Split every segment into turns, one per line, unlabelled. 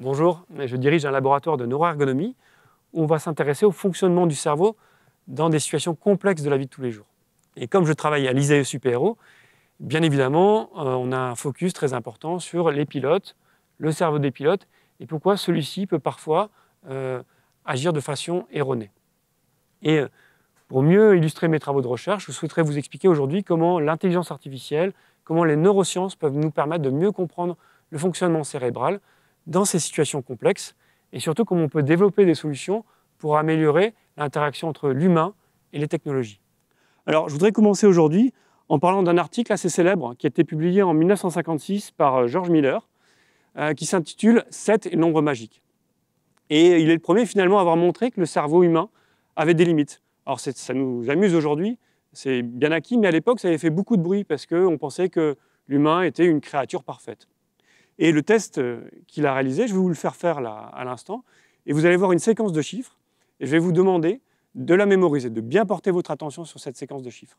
Bonjour, je dirige un laboratoire de neuroergonomie où on va s'intéresser au fonctionnement du cerveau dans des situations complexes de la vie de tous les jours. Et comme je travaille à l'ISAE Super-Héros, bien évidemment, on a un focus très important sur les pilotes, le cerveau des pilotes, et pourquoi celui-ci peut parfois agir de façon erronée. Et pour mieux illustrer mes travaux de recherche, je souhaiterais vous expliquer aujourd'hui comment l'intelligence artificielle, comment les neurosciences peuvent nous permettre de mieux comprendre le fonctionnement cérébral dans ces situations complexes, et surtout comment on peut développer des solutions pour améliorer l'interaction entre l'humain et les technologies. Alors, je voudrais commencer aujourd'hui en parlant d'un article assez célèbre qui a été publié en 1956 par George Miller, qui s'intitule « 7 et le nombre magique ». Et il est le premier finalement à avoir montré que le cerveau humain avait des limites. Alors ça nous amuse aujourd'hui, c'est bien acquis, mais à l'époque ça avait fait beaucoup de bruit parce qu'on pensait que l'humain était une créature parfaite. Et le test qu'il a réalisé, je vais vous le faire là à l'instant, et vous allez voir une séquence de chiffres, et je vais vous demander de la mémoriser, de bien porter votre attention sur cette séquence de chiffres.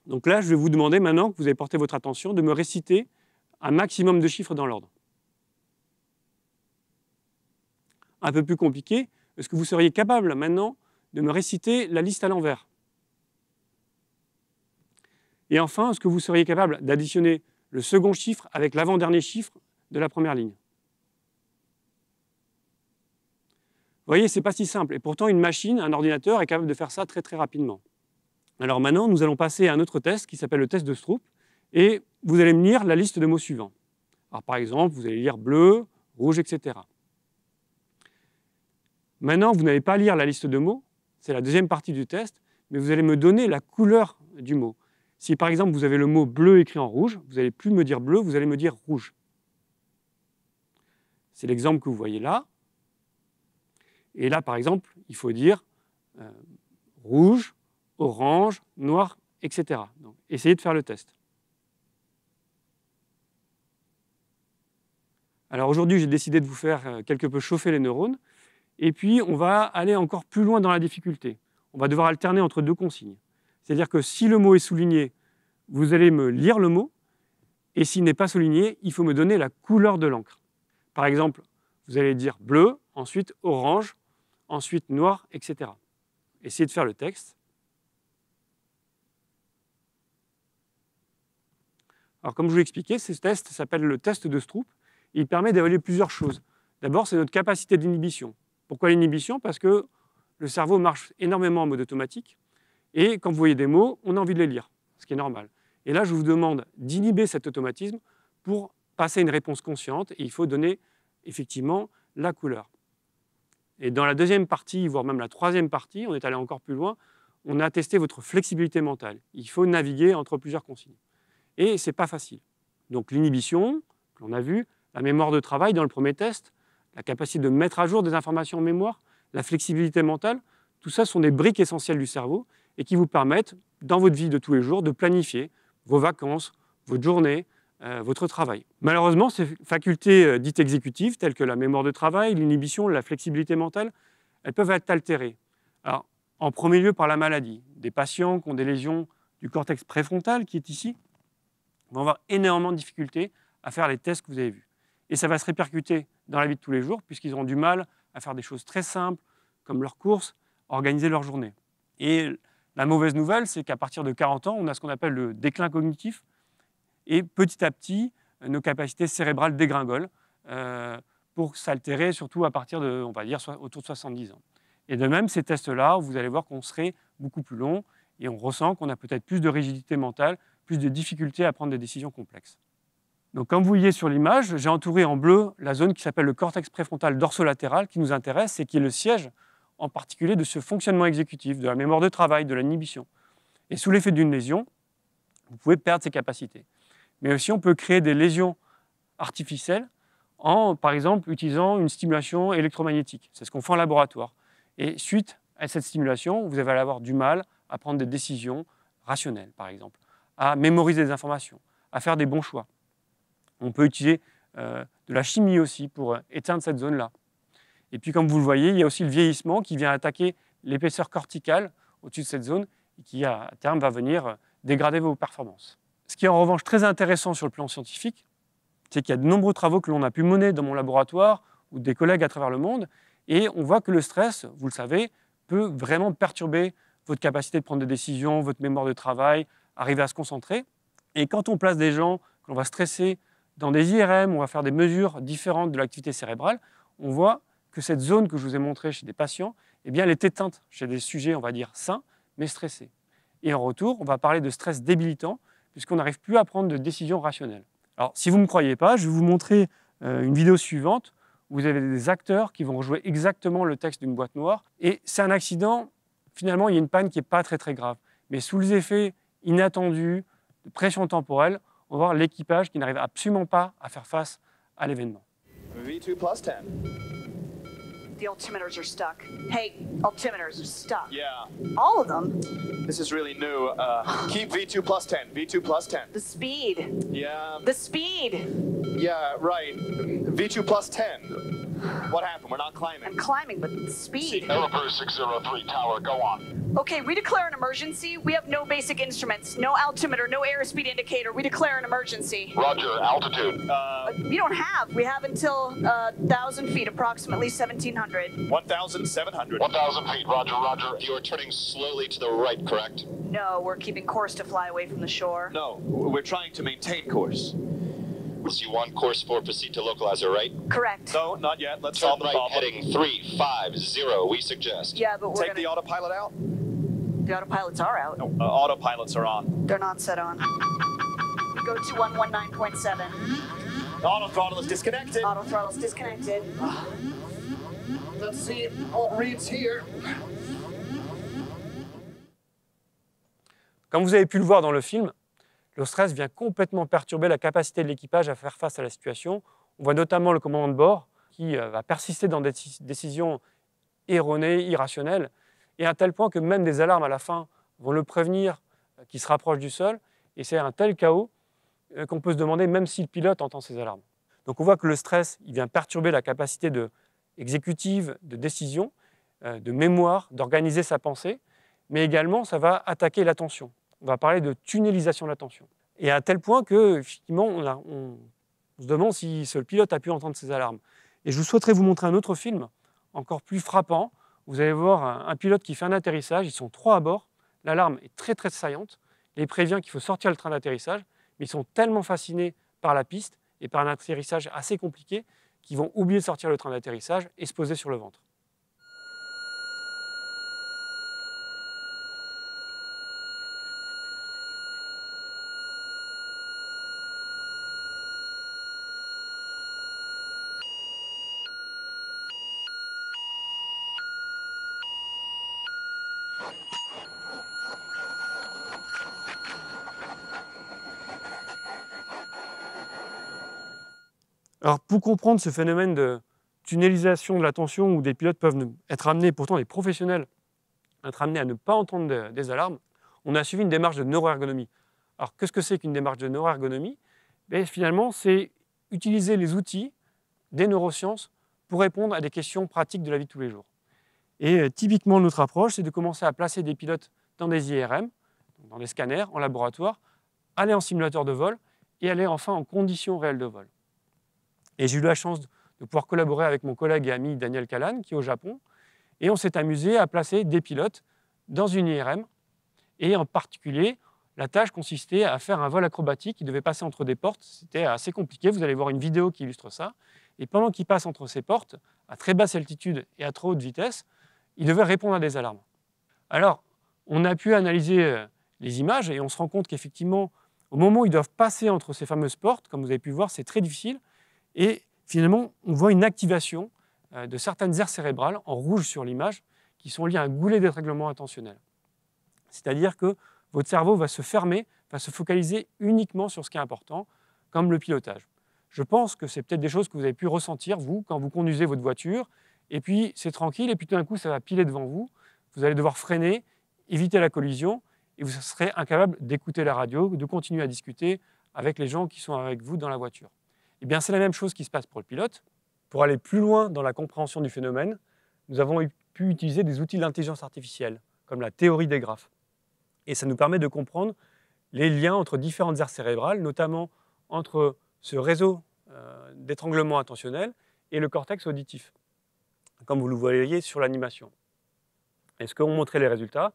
Donc là, je vais vous demander, maintenant que vous avez porté votre attention, de me réciter un maximum de chiffres dans l'ordre. Un peu plus compliqué, est-ce que vous seriez capable maintenant de me réciter la liste à l'envers? Et enfin, est-ce que vous seriez capable d'additionner le second chiffre avec l'avant-dernier chiffre de la première ligne? Vous voyez, ce n'est pas si simple. Et pourtant, une machine, un ordinateur, est capable de faire ça très très rapidement. Alors maintenant, nous allons passer à un autre test qui s'appelle le test de Stroop. Et vous allez me lire la liste de mots suivants. Alors par exemple, vous allez lire bleu, rouge, etc. Maintenant, vous n'allez pas lire la liste de mots, c'est la deuxième partie du test, mais vous allez me donner la couleur du mot. Si par exemple vous avez le mot bleu écrit en rouge, vous n'allez plus me dire bleu, vous allez me dire rouge. C'est l'exemple que vous voyez là. Et là, par exemple, il faut dire rouge, orange, noir, etc. Donc, essayez de faire le test. Alors aujourd'hui, j'ai décidé de vous faire quelque peu chauffer les neurones. Et puis, on va aller encore plus loin dans la difficulté. On va devoir alterner entre deux consignes. C'est-à-dire que si le mot est souligné, vous allez me lire le mot. Et s'il n'est pas souligné, il faut me donner la couleur de l'encre. Par exemple, vous allez dire bleu, ensuite orange, ensuite noir, etc. Essayez de faire le texte. Alors, comme je vous l'ai expliqué, ce test s'appelle le test de Stroop. Il permet d'évaluer plusieurs choses. D'abord, c'est notre capacité d'inhibition. Pourquoi l'inhibition? Parce que le cerveau marche énormément en mode automatique. Et quand vous voyez des mots, on a envie de les lire, ce qui est normal. Et là, je vous demande d'inhiber cet automatisme pour passer à une réponse consciente. Et il faut donner effectivement la couleur. Et dans la deuxième partie, voire même la troisième partie, on est allé encore plus loin, on a testé votre flexibilité mentale. Il faut naviguer entre plusieurs consignes. Et ce n'est pas facile. Donc l'inhibition, que l'on a vu, la mémoire de travail dans le premier test, la capacité de mettre à jour des informations en mémoire, la flexibilité mentale, tout ça sont des briques essentielles du cerveau et qui vous permettent, dans votre vie de tous les jours, de planifier vos vacances, votre journée, votre travail. Malheureusement, ces facultés dites exécutives, telles que la mémoire de travail, l'inhibition, la flexibilité mentale, elles peuvent être altérées. Alors, en premier lieu par la maladie. Des patients qui ont des lésions du cortex préfrontal, qui est ici, vont avoir énormément de difficultés à faire les tests que vous avez vus. Et ça va se répercuter dans la vie de tous les jours, puisqu'ils auront du mal à faire des choses très simples, comme leurs courses, organiser leur journée. Et la mauvaise nouvelle, c'est qu'à partir de 40 ans, on a ce qu'on appelle le déclin cognitif, et petit à petit, nos capacités cérébrales dégringolent pour s'altérer, surtout à partir de, on va dire, autour de 70 ans. Et de même, ces tests-là, vous allez voir qu'on serait beaucoup plus long, et on ressent qu'on a peut-être plus de rigidité mentale, plus de difficultés à prendre des décisions complexes. Donc, comme vous voyez sur l'image, j'ai entouré en bleu la zone qui s'appelle le cortex préfrontal dorsolatéral, qui nous intéresse et qui est le siège en particulier de ce fonctionnement exécutif, de la mémoire de travail, de l'inhibition. Et sous l'effet d'une lésion, vous pouvez perdre ces capacités. Mais aussi, on peut créer des lésions artificielles en, par exemple, utilisant une stimulation électromagnétique. C'est ce qu'on fait en laboratoire. Et suite à cette stimulation, vous allez avoir du mal à prendre des décisions rationnelles, par exemple, à mémoriser des informations, à faire des bons choix. On peut utiliser de la chimie aussi pour éteindre cette zone-là. Et puis, comme vous le voyez, il y a aussi le vieillissement qui vient attaquer l'épaisseur corticale au-dessus de cette zone et qui, à terme, va venir dégrader vos performances. Ce qui est en revanche très intéressant sur le plan scientifique, c'est qu'il y a de nombreux travaux que l'on a pu mener dans mon laboratoire ou des collègues à travers le monde, et on voit que le stress, vous le savez, peut vraiment perturber votre capacité de prendre des décisions, votre mémoire de travail, arriver à se concentrer. Et quand on place des gens, qu'on va stresser dans des IRM, on va faire des mesures différentes de l'activité cérébrale, on voit que cette zone que je vous ai montrée chez des patients, eh bien, elle est éteinte chez des sujets, on va dire, sains, mais stressés. Et en retour, on va parler de stress débilitant, puisqu'on n'arrive plus à prendre de décisions rationnelles. Alors, si vous ne me croyez pas, je vais vous montrer une vidéo suivante où vous avez des acteurs qui vont rejouer exactement le texte d'une boîte noire. Et c'est un accident, finalement, il y a une panne qui n'est pas très grave. Mais sous les effets inattendus de pression temporelle, on va voir l'équipage qui n'arrive absolument pas à faire face à l'événement.
V2 plus 10.
The altimeters are stuck. Hey, altimeters are stuck.
Yeah,
All of them?
this is really new. Keep V2 plus 10. V2 plus 10.
The speed.
Yeah,
The speed.
yeah, right. V2 plus 10. What happened? We're not climbing.
I'm climbing, but the speed.
Elevator 603 tower, go on.
Okay, we declare an emergency. We have no basic instruments, no altimeter, no airspeed indicator. We declare an emergency.
Roger, altitude.
We don't have. We have until 1,000 feet, approximately 1,700.
1,700.
1,000 feet, roger, roger. You are turning slowly to the right, correct?
No, we're keeping course to fly away from the shore.
No, we're trying to maintain course.
You want course for proceed to localizer, right?
Correct.
No, not yet. Let's
Turn
solve the
right,
problem.
heading 350, we suggest.
Yeah, but we're
Take the autopilot out.
The autopilots are out.
No, autopilots are on.
They're not set on. Go to 119.7.
Auto throttle is disconnected.
Auto throttle's disconnected.
Let's see what reads here.
Comme vous avez pu le voir dans le film, le stress vient complètement perturber la capacité de l'équipage à faire face à la situation. On voit notamment le commandant de bord qui va persister dans des décisions erronées, irrationnelles, et à tel point que même des alarmes à la fin vont le prévenir qu'il se rapproche du sol. Et c'est un tel chaos qu'on peut se demander même si le pilote entend ces alarmes. Donc on voit que le stress il vient perturber la capacité exécutive, de décision, de mémoire, d'organiser sa pensée, mais également ça va attaquer l'attention. On va parler de tunnelisation de l'attention. Et à tel point que, effectivement, on se demande si le pilote a pu entendre ces alarmes. Et je souhaiterais vous montrer un autre film, encore plus frappant. Vous allez voir un pilote qui fait un atterrissage, ils sont 3 à bord, l'alarme est très saillante, il les prévient qu'il faut sortir le train d'atterrissage, mais ils sont tellement fascinés par la piste et par un atterrissage assez compliqué qu'ils vont oublier de sortir le train d'atterrissage et se poser sur le ventre. Alors, pour comprendre ce phénomène de tunnelisation de l'attention où des pilotes peuvent être amenés, pourtant des professionnels, être amenés à ne pas entendre des alarmes, on a suivi une démarche de neuroergonomie. Alors, qu'est-ce que c'est qu'une démarche de neuroergonomie? Finalement, c'est utiliser les outils des neurosciences pour répondre à des questions pratiques de la vie de tous les jours. Et typiquement, notre approche, c'est de commencer à placer des pilotes dans des IRM, dans des scanners, en laboratoire, aller en simulateur de vol et aller enfin en conditions réelles de vol. Et j'ai eu la chance de pouvoir collaborer avec mon collègue et ami Daniel Callan, qui est au Japon, et on s'est amusé à placer des pilotes dans une IRM, et en particulier, la tâche consistait à faire un vol acrobatique qui devait passer entre des portes. C'était assez compliqué, vous allez voir une vidéo qui illustre ça, et pendant qu'il passe entre ces portes, à très basse altitude et à trop haute vitesse, il devait répondre à des alarmes. Alors, on a pu analyser les images, et on se rend compte qu'effectivement, au moment où ils doivent passer entre ces fameuses portes, comme vous avez pu voir, c'est très difficile. Et finalement, on voit une activation de certaines aires cérébrales, en rouge sur l'image, qui sont liées à un goulet d'étranglement attentionnel. C'est-à-dire que votre cerveau va se fermer, va se focaliser uniquement sur ce qui est important, comme le pilotage. Je pense que c'est peut-être des choses que vous avez pu ressentir, vous, quand vous conduisez votre voiture, et puis c'est tranquille, et puis tout d'un coup, ça va piler devant vous. Vous allez devoir freiner, éviter la collision, et vous serez incapable d'écouter la radio, de continuer à discuter avec les gens qui sont avec vous dans la voiture. Eh bien, c'est la même chose qui se passe pour le pilote. Pour aller plus loin dans la compréhension du phénomène, nous avons pu utiliser des outils d'intelligence artificielle, comme la théorie des graphes. Et ça nous permet de comprendre les liens entre différentes aires cérébrales, notamment entre ce réseau d'étranglement attentionnel et le cortex auditif, comme vous le voyez sur l'animation. Et ce qu'ont montré les résultats,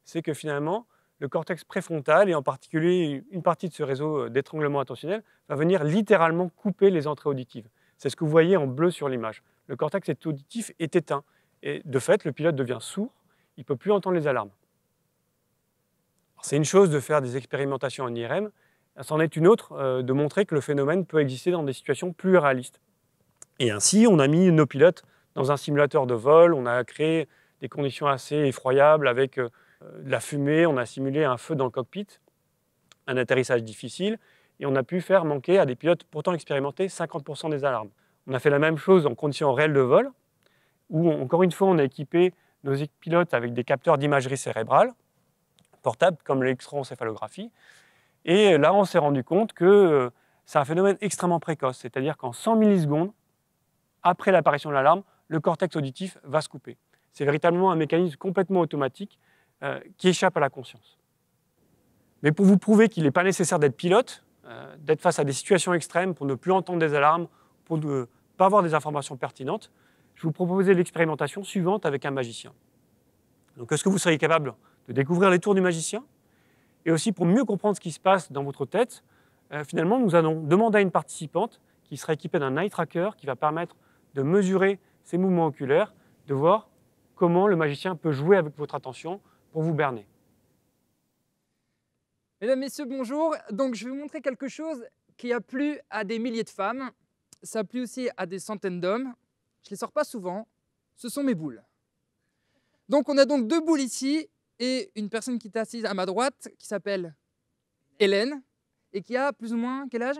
c'est que finalement, le cortex préfrontal, et en particulier une partie de ce réseau d'étranglement attentionnel, va venir littéralement couper les entrées auditives. C'est ce que vous voyez en bleu sur l'image. Le cortex auditif est éteint. Et de fait, le pilote devient sourd, il ne peut plus entendre les alarmes. C'est une chose de faire des expérimentations en IRM, c'en est une autre de montrer que le phénomène peut exister dans des situations plus réalistes. Et ainsi, on a mis nos pilotes dans un simulateur de vol, on a créé des conditions assez effroyables avec de la fumée, on a simulé un feu dans le cockpit, un atterrissage difficile, et on a pu faire manquer à des pilotes pourtant expérimentés 50% des alarmes. On a fait la même chose en conditions réelles de vol, où encore une fois on a équipé nos pilotes avec des capteurs d'imagerie cérébrale, portables comme l'électroencéphalographie, et là on s'est rendu compte que c'est un phénomène extrêmement précoce, c'est-à-dire qu'en 100 millisecondes, après l'apparition de l'alarme, le cortex auditif va se couper. C'est véritablement un mécanisme complètement automatique qui échappe à la conscience. Mais pour vous prouver qu'il n'est pas nécessaire d'être pilote, d'être face à des situations extrêmes pour ne plus entendre des alarmes, pour ne pas avoir des informations pertinentes, je vous proposais l'expérimentation suivante avec un magicien. Donc, est-ce que vous seriez capable de découvrir les tours du magicien? Et aussi, pour mieux comprendre ce qui se passe dans votre tête, finalement, nous allons demander à une participante qui sera équipée d'un eye tracker qui va permettre de mesurer ses mouvements oculaires, de voir comment le magicien peut jouer avec votre attention pour vous berner.
Mesdames, Messieurs, bonjour. Donc, je vais vous montrer quelque chose qui a plu à des milliers de femmes. Ça a plu aussi à des centaines d'hommes. Je ne les sors pas souvent. Ce sont mes boules. Donc, on a donc 2 boules ici et une personne qui est assise à ma droite qui s'appelle Hélène et qui a plus ou moins quel âge?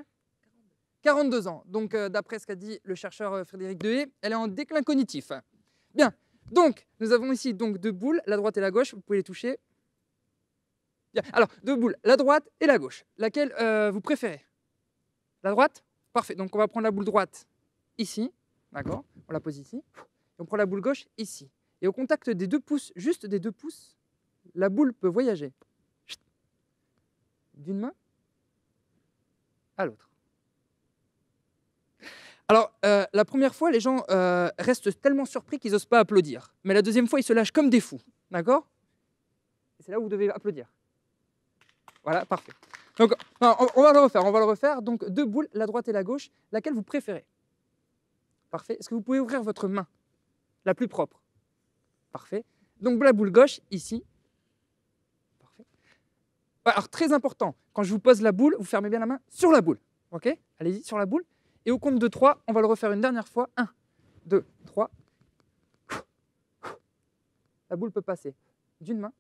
42 ans. Donc, d'après ce qu'a dit le chercheur Frédéric Dehé, elle est en déclin cognitif. Bien. Donc, nous avons ici donc 2 boules, la droite et la gauche. Vous pouvez les toucher. Bien. Alors, 2 boules, la droite et la gauche. Laquelle vous préférez? La droite? Parfait. Donc, on va prendre la boule droite ici. D'accord? On la pose ici. Et on prend la boule gauche ici. Et au contact des 2 pouces, juste des 2 pouces, la boule peut voyager d'une main à l'autre. Alors, la première fois, les gens restent tellement surpris qu'ils n'osent pas applaudir. Mais la deuxième fois, ils se lâchent comme des fous. D'accord? Et c'est là où vous devez applaudir. Voilà, parfait. Donc, non, on va le refaire. Donc, 2 boules, la droite et la gauche. Laquelle vous préférez? Parfait. Est-ce que vous pouvez ouvrir votre main? La plus propre. Parfait. Donc, la boule gauche, ici. Parfait. Alors, très important, quand je vous pose la boule, vous fermez bien la main sur la boule. OK? Allez-y, sur la boule. Et au compte de 3, on va le refaire une dernière fois. 1, 2, 3. La boule peut passer d'une main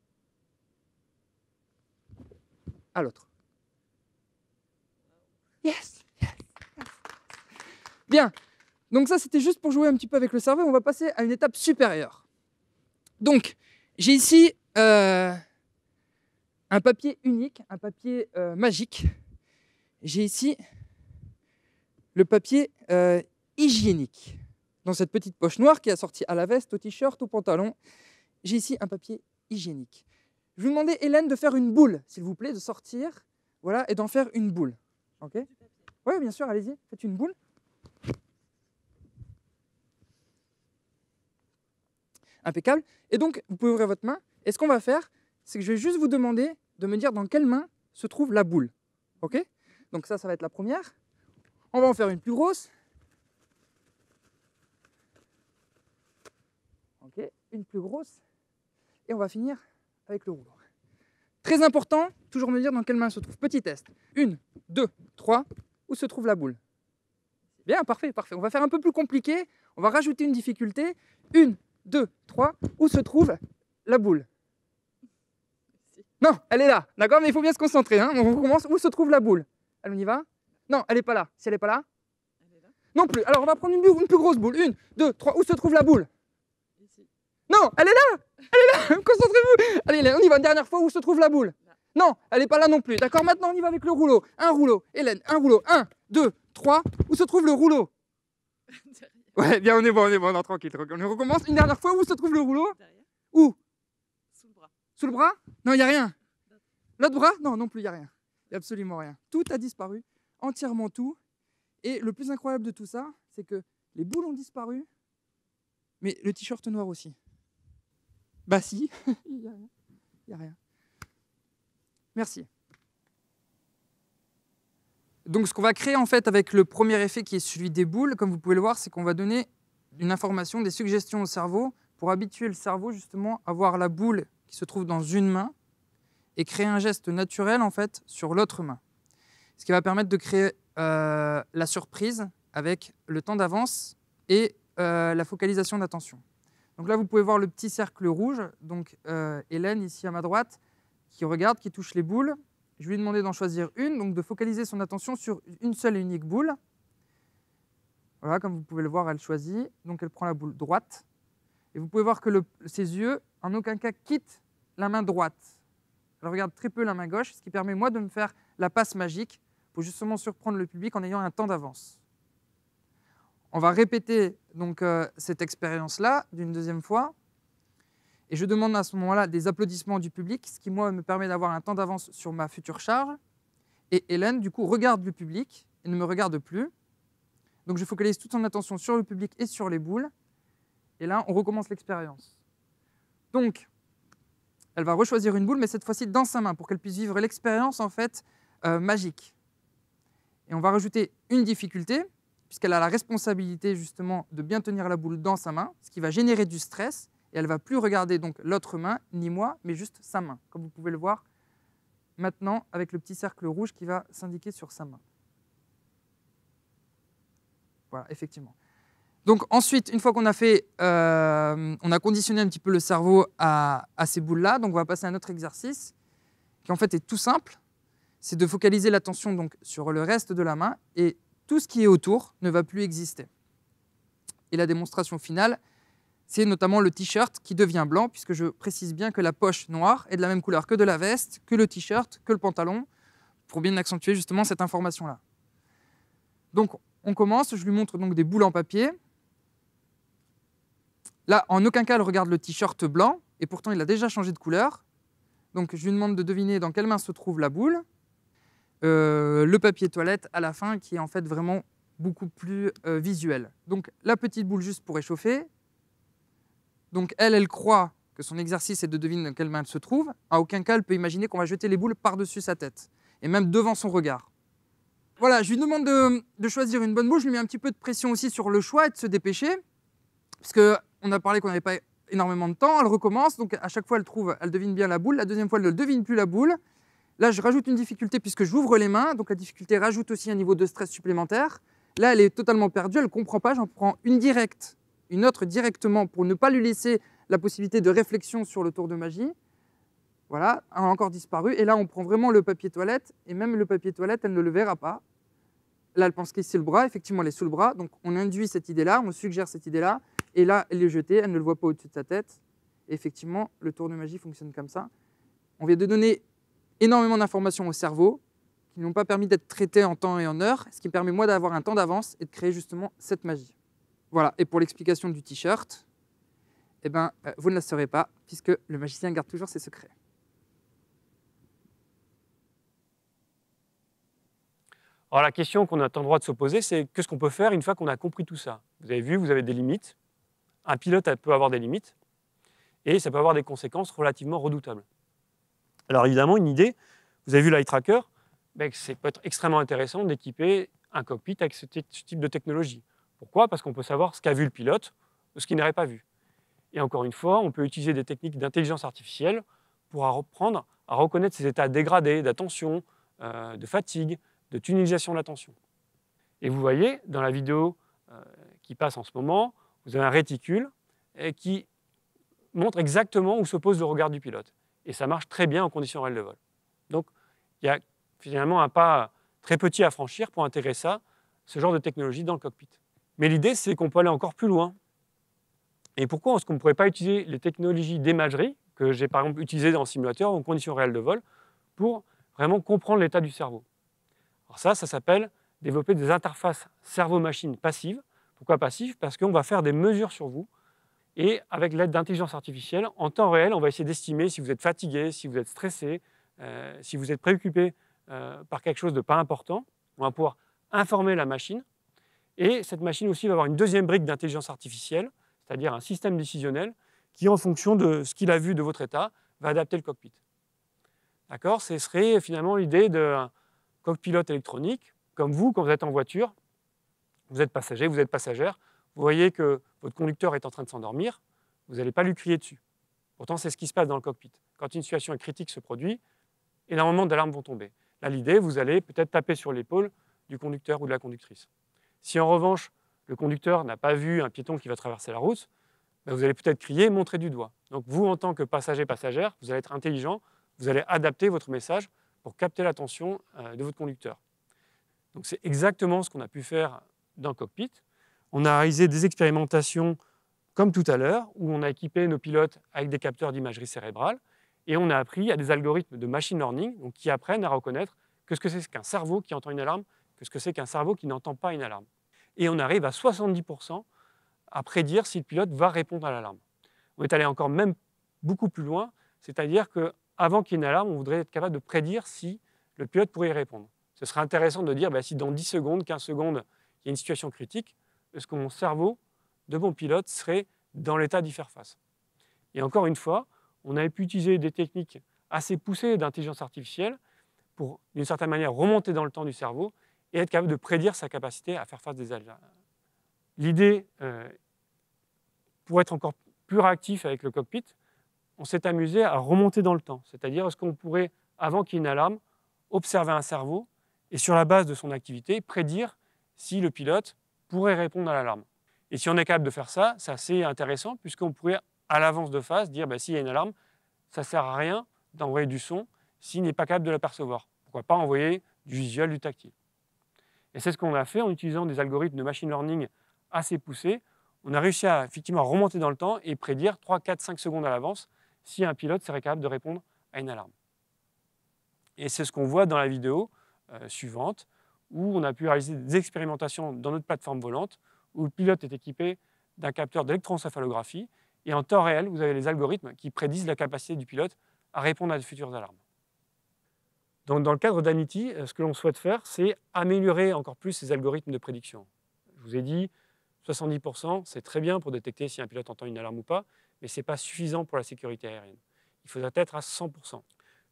à l'autre. Yes, yes, yes. Bien. Donc ça, c'était juste pour jouer un petit peu avec le cerveau. On va passer à une étape supérieure. Donc, j'ai ici un papier unique, un papier magique. J'ai ici le papier hygiénique. Dans cette petite poche noire qui est assortie à la veste, au t-shirt, au pantalon, j'ai ici un papier hygiénique. Je vais vous demander, Hélène, de faire une boule, s'il vous plaît, de sortir, voilà, et d'en faire une boule. Ok? Oui, bien sûr, allez-y, faites une boule. Impeccable. Et donc, vous pouvez ouvrir votre main. Et ce qu'on va faire, c'est que je vais juste vous demander de me dire dans quelle main se trouve la boule. Ok? Donc ça va être la première. On va en faire une plus grosse. Ok, une plus grosse. Et on va finir avec le rouleau. Très important, toujours me dire dans quelle main se trouve. Petit test. 1, 2, 3. Où se trouve la boule? Bien, parfait, parfait. On va faire un peu plus compliqué. On va rajouter une difficulté. 1, 2, 3. Où se trouve la boule? Non, elle est là. D'accord, mais il faut bien se concentrer. Hein. On recommence. Où se trouve la boule? Allez, on y va? Non, elle n'est pas là. Si elle n'est pas là? Elle est là. Non plus. Alors, on va prendre une plus grosse boule. 1, 2, 3. Où se trouve la boule? Ici. Non, elle est là. Elle est là. Concentrez-vous. Allez, on y va une dernière fois. Où se trouve la boule? Là. Non, elle n'est pas là non plus. D'accord, maintenant, on y va avec le rouleau. Un rouleau. Hélène, un rouleau. 1, 2, 3. Où se trouve le rouleau? Ouais, bien, on est bon, non, tranquille. On recommence une dernière fois. Où se trouve le rouleau? Derrière. Où? Sous le bras. Sous le bras? Non, il n'y a rien. L'autre bras? Non, non plus, il n'y a rien. Il n'y a absolument rien. Tout a disparu, entièrement tout. Et le plus incroyable de tout ça, c'est que les boules ont disparu, mais le t-shirt noir aussi. Bah si, il n'y a rien. Merci. Donc ce qu'on va créer en fait avec le premier effet qui est celui des boules, comme vous pouvez le voir, c'est qu'on va donner une information, des suggestions au cerveau pour habituer le cerveau justement à voir la boule qui se trouve dans une main et créer un geste naturel en fait sur l'autre main. Ce qui va permettre de créer la surprise avec le temps d'avance et la focalisation d'attention. Donc là, vous pouvez voir le petit cercle rouge, donc Hélène ici à ma droite, qui regarde, qui touche les boules. Je lui ai demandé d'en choisir une, donc de focaliser son attention sur une seule et unique boule. Voilà, comme vous pouvez le voir, elle choisit, donc elle prend la boule droite. Et vous pouvez voir que ses yeux, en aucun cas, quittent la main droite. Elle regarde très peu la main gauche, ce qui permet, moi, de me faire la passe magique pour justement surprendre le public en ayant un temps d'avance. On va répéter donc cette expérience-là d'une deuxième fois. Et je demande à ce moment-là des applaudissements du public, ce qui, moi, me permet d'avoir un temps d'avance sur ma future charge. Et Hélène, du coup, regarde le public et ne me regarde plus. Donc, je focalise toute son attention sur le public et sur les boules. Et là, on recommence l'expérience. Donc, elle va rechoisir une boule, mais cette fois-ci dans sa main, pour qu'elle puisse vivre l'expérience, en fait, magique. Et on va rajouter une difficulté, puisqu'elle a la responsabilité, justement, de bien tenir la boule dans sa main, ce qui va générer du stress. Et elle ne va plus regarder donc l'autre main, ni moi, mais juste sa main, comme vous pouvez le voir maintenant avec le petit cercle rouge qui va s'indiquer sur sa main. Voilà, effectivement. Donc ensuite, une fois qu'on a fait, on a conditionné un petit peu le cerveau à ces boules-là, donc on va passer à un autre exercice qui en fait est tout simple, c'est de focaliser l'attention donc sur le reste de la main et tout ce qui est autour ne va plus exister. Et la démonstration finale, c'est notamment le t-shirt qui devient blanc, puisque je précise bien que la poche noire est de la même couleur que de la veste, que le t-shirt, que le pantalon, pour bien accentuer justement cette information-là. Donc on commence, je lui montre donc des boules en papier. Là, en aucun cas, elle regarde le t-shirt blanc, et pourtant il a déjà changé de couleur. Donc je lui demande de deviner dans quelle main se trouve la boule. Le papier toilette à la fin, qui est en fait vraiment beaucoup plus visuel. Donc la petite boule juste pour réchauffer. Donc elle croit que son exercice est de deviner dans quelle main elle se trouve. À aucun cas, elle peut imaginer qu'on va jeter les boules par-dessus sa tête, et même devant son regard. Voilà, je lui demande de choisir une bonne boule. Je lui mets un petit peu de pression aussi sur le choix et de se dépêcher, parce qu'on a parlé qu'on n'avait pas énormément de temps. Elle recommence, donc à chaque fois elle devine bien la boule. La deuxième fois, elle ne devine plus la boule. Là, je rajoute une difficulté puisque j'ouvre les mains, donc la difficulté rajoute aussi un niveau de stress supplémentaire. Là, elle est totalement perdue, elle ne comprend pas. J'en prends une directe, une autre directement pour ne pas lui laisser la possibilité de réflexion sur le tour de magie. Voilà, a encore disparu. Et là, on prend vraiment le papier toilette, et même le papier toilette, elle ne le verra pas. Là, elle pense que c'est le bras, effectivement, elle est sous le bras. Donc, on induit cette idée-là, on suggère cette idée-là, et là, elle est jetée, elle ne le voit pas au-dessus de sa tête. Et effectivement, le tour de magie fonctionne comme ça. On vient de donner énormément d'informations au cerveau qui n'ont pas permis d'être traitées en temps et en heure, ce qui me permet, moi, d'avoir un temps d'avance et de créer justement cette magie. Voilà, et pour l'explication du t-shirt, eh ben, vous ne la saurez pas, puisque le magicien garde toujours ses secrets.
Alors la question qu'on a le droit de se poser, c'est qu'est-ce qu'on peut faire une fois qu'on a compris tout ça? Vous avez vu, vous avez des limites. Un pilote peut avoir des limites, et ça peut avoir des conséquences relativement redoutables. Alors évidemment, une idée, vous avez vu l'eye tracker, ben, c'est peut être extrêmement intéressant d'équiper un cockpit avec ce type de technologie. Pourquoi? Parce qu'on peut savoir ce qu'a vu le pilote ou ce qu'il n'aurait pas vu. Et encore une fois, on peut utiliser des techniques d'intelligence artificielle pour apprendre à reconnaître ces états dégradés d'attention, de fatigue, de tunnelisation de l'attention. Et vous voyez, dans la vidéo qui passe en ce moment, vous avez un réticule qui montre exactement où se pose le regard du pilote. Et ça marche très bien en conditions réelles de vol. Donc, il y a finalement un pas très petit à franchir pour intégrer ça, ce genre de technologie dans le cockpit. Mais l'idée, c'est qu'on peut aller encore plus loin. Et pourquoi est-ce qu'on ne pourrait pas utiliser les technologies d'imagerie que j'ai par exemple utilisées dans le simulateur en conditions réelles de vol pour vraiment comprendre l'état du cerveau? Alors ça s'appelle développer des interfaces cerveau-machine passives. Pourquoi passives? Parce qu'on va faire des mesures sur vous et avec l'aide d'intelligence artificielle, en temps réel, on va essayer d'estimer si vous êtes fatigué, si vous êtes stressé, si vous êtes préoccupé par quelque chose de pas important. On va pouvoir informer la machine. Et cette machine aussi va avoir une deuxième brique d'intelligence artificielle, c'est-à-dire un système décisionnel qui, en fonction de ce qu'il a vu de votre état, va adapter le cockpit. D'accord ? Ce serait finalement l'idée d'un copilote électronique, comme vous, quand vous êtes en voiture, vous êtes passager, vous êtes passagère, vous voyez que votre conducteur est en train de s'endormir, vous n'allez pas lui crier dessus. Pourtant, c'est ce qui se passe dans le cockpit. Quand une situation critique se produit, énormément d'alarmes vont tomber. Là, l'idée, vous allez peut-être taper sur l'épaule du conducteur ou de la conductrice. Si en revanche, le conducteur n'a pas vu un piéton qui va traverser la route, ben vous allez peut-être crier, montrer du doigt. Donc vous, en tant que passager, passagère, vous allez être intelligent, vous allez adapter votre message pour capter l'attention de votre conducteur. Donc c'est exactement ce qu'on a pu faire dans le cockpit. On a réalisé des expérimentations comme tout à l'heure, où on a équipé nos pilotes avec des capteurs d'imagerie cérébrale, et on a appris à des algorithmes de machine learning donc, qui apprennent à reconnaître ce que c'est qu'un cerveau qui entend une alarme, ce que c'est qu'un cerveau qui n'entend pas une alarme. Et on arrive à 70% à prédire si le pilote va répondre à l'alarme. On est allé encore même beaucoup plus loin, c'est-à-dire qu'avant qu'il y ait une alarme, on voudrait être capable de prédire si le pilote pourrait y répondre. Ce serait intéressant de dire si dans 10 secondes, 15 secondes, il y a une situation critique, est-ce que mon cerveau de mon pilote serait dans l'état d'y faire face? Et encore une fois, on avait pu utiliser des techniques assez poussées d'intelligence artificielle pour, d'une certaine manière, remonter dans le temps du cerveau et être capable de prédire sa capacité à faire face des alarmes. L'idée, pour être encore plus réactif avec le cockpit, on s'est amusé à remonter dans le temps. C'est-à-dire, est-ce qu'on pourrait, avant qu'il y ait une alarme, observer un cerveau et sur la base de son activité, prédire si le pilote pourrait répondre à l'alarme. Et si on est capable de faire ça, c'est assez intéressant puisqu'on pourrait, à l'avance de phase, dire s'il y a une alarme, ça ne sert à rien d'envoyer du son s'il n'est pas capable de l'apercevoir. Pourquoi pas envoyer du visuel, du tactile. Et c'est ce qu'on a fait en utilisant des algorithmes de machine learning assez poussés. On a réussi à effectivement remonter dans le temps et prédire 3, 4, 5 secondes à l'avance si un pilote serait capable de répondre à une alarme. Et c'est ce qu'on voit dans la vidéo suivante, où on a pu réaliser des expérimentations dans notre plateforme volante, où le pilote est équipé d'un capteur d'électroencéphalographie, et en temps réel, vous avez les algorithmes qui prédisent la capacité du pilote à répondre à de futures alarmes. Donc, dans le cadre d'Anity, ce que l'on souhaite faire, c'est améliorer encore plus ces algorithmes de prédiction. Je vous ai dit, 70%, c'est très bien pour détecter si un pilote entend une alarme ou pas, mais ce n'est pas suffisant pour la sécurité aérienne. Il faudrait être à 100%.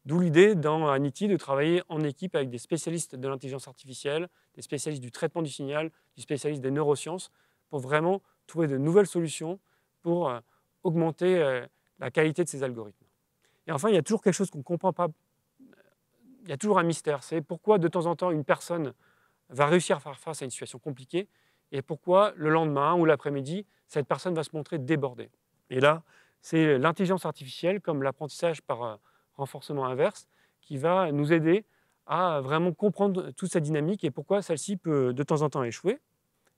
D'où l'idée dans Anity de travailler en équipe avec des spécialistes de l'intelligence artificielle, des spécialistes du traitement du signal, des spécialistes des neurosciences, pour vraiment trouver de nouvelles solutions pour augmenter la qualité de ces algorithmes. Et enfin, il y a toujours quelque chose qu'on ne comprend pas. Il y a toujours un mystère. C'est pourquoi de temps en temps, une personne va réussir à faire face à une situation compliquée et pourquoi le lendemain ou l'après-midi, cette personne va se montrer débordée. Et là, c'est l'intelligence artificielle, comme l'apprentissage par renforcement inverse, qui va nous aider à vraiment comprendre toute cette dynamique et pourquoi celle-ci peut de temps en temps échouer.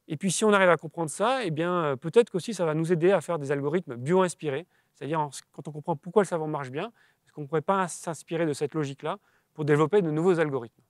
Et puis si on arrive à comprendre ça, eh bien, peut-être qu'aussi ça va nous aider à faire des algorithmes bio-inspirés, c'est-à-dire quand on comprend pourquoi le cerveau marche bien, est-ce qu'on ne pourrait pas s'inspirer de cette logique-là pour développer de nouveaux algorithmes.